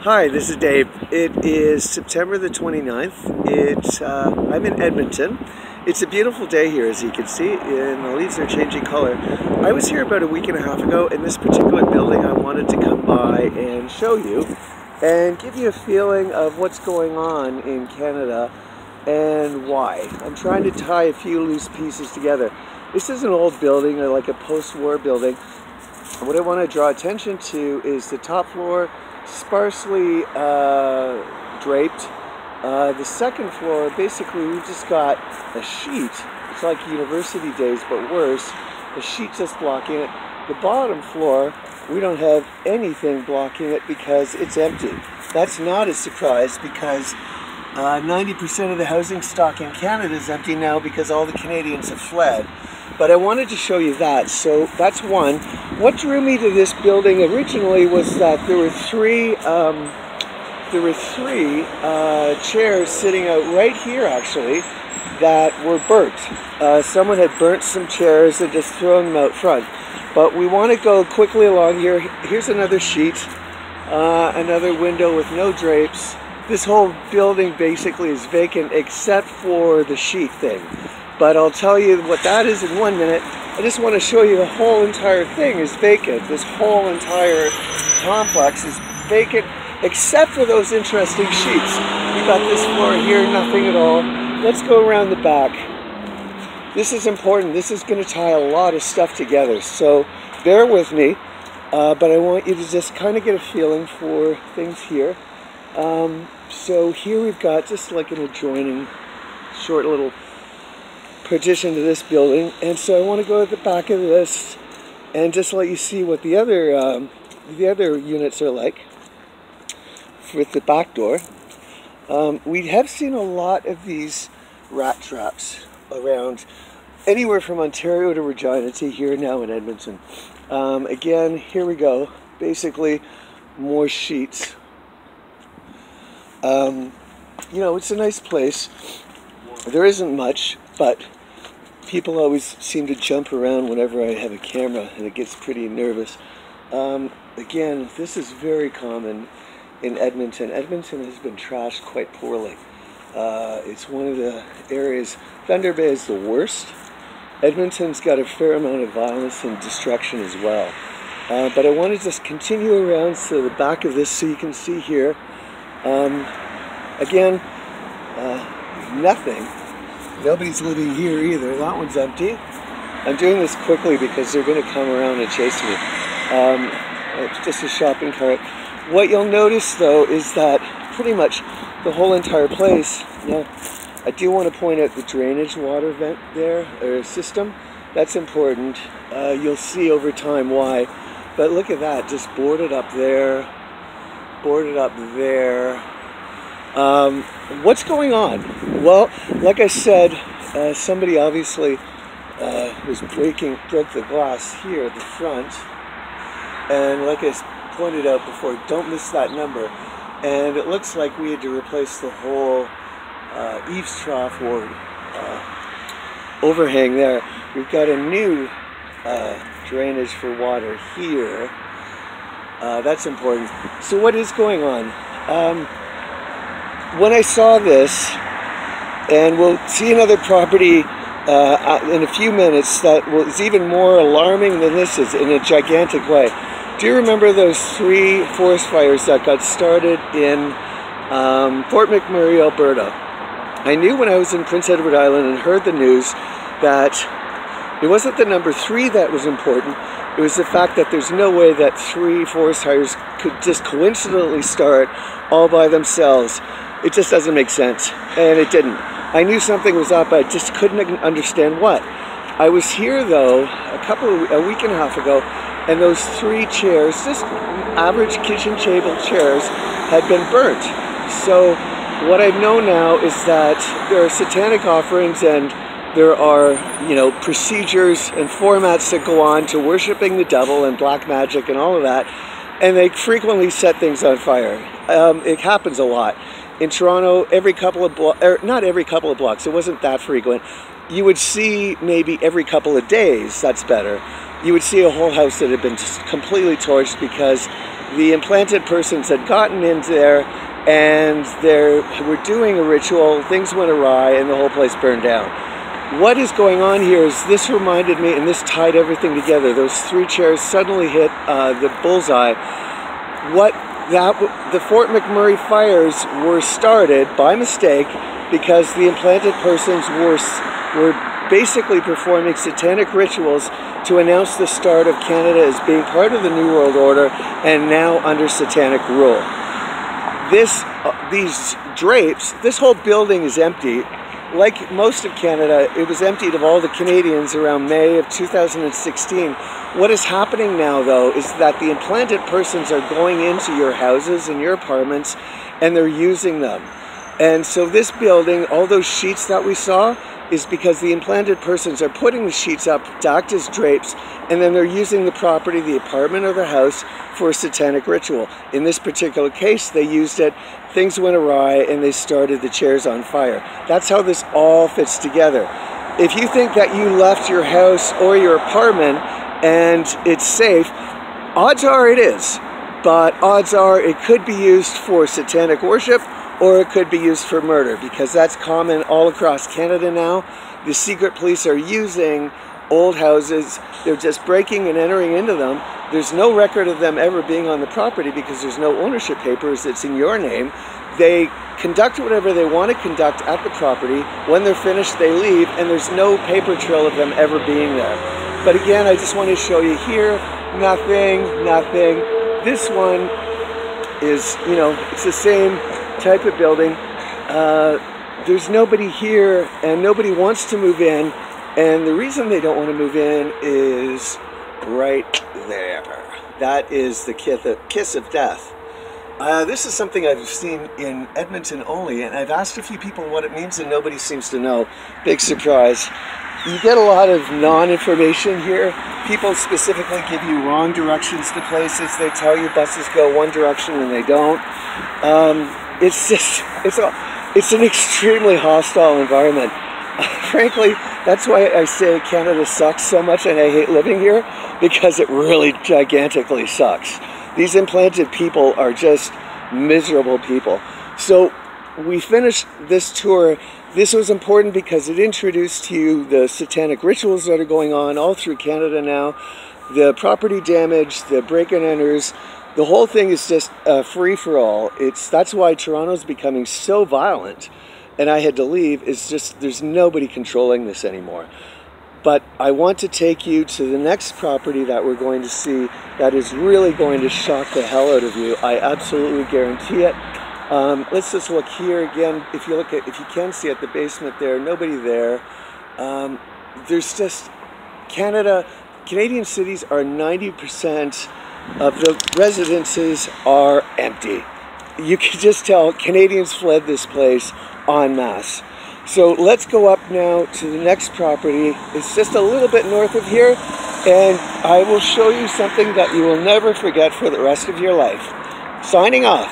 Hi, this is Dave. It is September the 29th. I'm in Edmonton. It's a beautiful day here, as you can see, and the leaves are changing color. I was here about a week and a half ago, and this particular building I wanted to come by and show you and give you a feeling of what's going on in Canada and why. I'm trying to tie a few loose pieces together. This is an old building, or like a post-war building. What I want to draw attention to is the top floor, sparsely draped. The second floor, basically we've just got a sheet. It's like university days, but worse. A sheet just blocking it. The bottom floor, we don't have anything blocking it because it's empty. That's not a surprise because 90% of the housing stock in Canada is empty now because all the Canadians have fled. But I wanted to show you that, so that's one. What drew me to this building originally was that there were three chairs sitting out right here, actually, that were burnt. Someone had burnt some chairs and just thrown them out front. But we want to go quickly along here. Here's another sheet, another window with no drapes. This whole building basically is vacant except for the sheet thing. But I'll tell you what that is in 1 minute. I just want to show you the whole entire thing is vacant. This whole entire complex is vacant except for those interesting sheets. We got this floor here, nothing at all. Let's go around the back. This is important. This is going to tie a lot of stuff together. So bear with me, but I want you to just kind of get a feeling for things here. So here we've got just like an adjoining short little partition to this building, and so I want to go at the back of this and just let you see what the other units are like with the back door. We have seen a lot of these rat traps around anywhere from Ontario to Regina to here now in Edmonton. Again, here we go. Basically, more sheets. You know, it's a nice place. There isn't much, but people always seem to jump around whenever I have a camera, and it gets pretty nervous. Again, this is very common in Edmonton. Edmonton has been trashed quite poorly. It's one of the areas. Thunder Bay is the worst. Edmonton's got a fair amount of violence and destruction as well. But I want to just continue around to the back of this so you can see here. Again, nothing. Nobody's living here either. That one's empty. I'm doing this quickly because they're going to come around and chase me. It's just a shopping cart. What you'll notice, though, is that pretty much the whole entire place. Now, I do want to point out the drainage water vent there, or system. That's important. You'll see over time why. But look at that, just boarded up there, boarded up there. What's going on? Well, like I said, somebody obviously broke the glass here at the front, and like I pointed out before, don't miss that number. And it looks like we had to replace the whole eaves trough or overhang there. We've got a new drainage for water here. That's important. So what is going on? When I saw this, and we'll see another property in a few minutes that is even more alarming than this is in a gigantic way. Do you remember those 3 forest fires that got started in Fort McMurray, Alberta? I knew when I was in Prince Edward Island and heard the news that it wasn't the number 3 that was important. It was the fact that there's no way that 3 forest fires could just coincidentally start all by themselves. It just doesn't make sense, and it didn't. I knew something was up, I just couldn't understand what. I was here, though, a week and a half ago, and those 3 chairs, just average kitchen table chairs, had been burnt. So what I know now is that there are satanic offerings, and there are, you know, procedures and formats that go on to worshiping the devil and black magic and all of that, and they frequently set things on fire. It happens a lot. In Toronto, every couple of blocks, not every couple of blocks, it wasn't that frequent. You would see maybe every couple of days, that's better. You would see a whole house that had been completely torched because the implanted persons had gotten into there, and they were doing a ritual. Things went awry, and the whole place burned down. What is going on here is this reminded me, and this tied everything together. Those 3 chairs suddenly hit the bullseye. The Fort McMurray fires were started by mistake because the implanted persons were basically performing satanic rituals to announce the start of Canada as being part of the New World Order and now under satanic rule. These drapes, this whole building is empty. Like most of Canada, it was emptied of all the Canadians around May of 2016. What is happening now, though, is that the implanted persons are going into your houses and your apartments, and they're using them. And so this building, all those sheets that we saw, is because the implanted persons are putting the sheets up to act as drapes, and then they're using the property, the apartment or the house, for a satanic ritual. In this particular case, they used it, things went awry, and they started the chairs on fire. That's how this all fits together. If you think that you left your house or your apartment and it's safe, odds are it is. But odds are it could be used for satanic worship, or it could be used for murder, because that's common all across Canada now. The secret police are using old houses. They're just breaking and entering into them. There's no record of them ever being on the property because there's no ownership papers. It's in your name. They conduct whatever they want to conduct at the property. When they're finished, they leave, and there's no paper trail of them ever being there. But again, I just want to show you here, nothing. This one is, you know, it's the same type of building. There's nobody here, and nobody wants to move in, and the reason they don't want to move in is right there. That is the kiss of death. This is something I've seen in Edmonton only, and I've asked a few people what it means, and nobody seems to know. Big surprise. You get a lot of non-information here. People specifically give you wrong directions to places. They tell you buses go one direction and they don't. It's an extremely hostile environment. Frankly, that's why I say Canada sucks so much and I hate living here, because it really gigantically sucks. These implanted people are just miserable people. So we finished this tour. This was important because it introduced to you the satanic rituals that are going on all through Canada now, the property damage, the break-and-enters. The whole thing is just free-for-all. That's why Toronto's becoming so violent, and I had to leave. It's just there's nobody controlling this anymore. But I want to take you to the next property that we're going to see that is really going to shock the hell out of you. I absolutely guarantee it. Let's just look here again. If you can see at the basement there, nobody there. There's just Canadian cities are 90% of the residences are empty. You can just tell Canadians fled this place en masse. So let's go up now to the next property. It's just a little bit north of here, and I will show you something that you will never forget for the rest of your life. Signing off.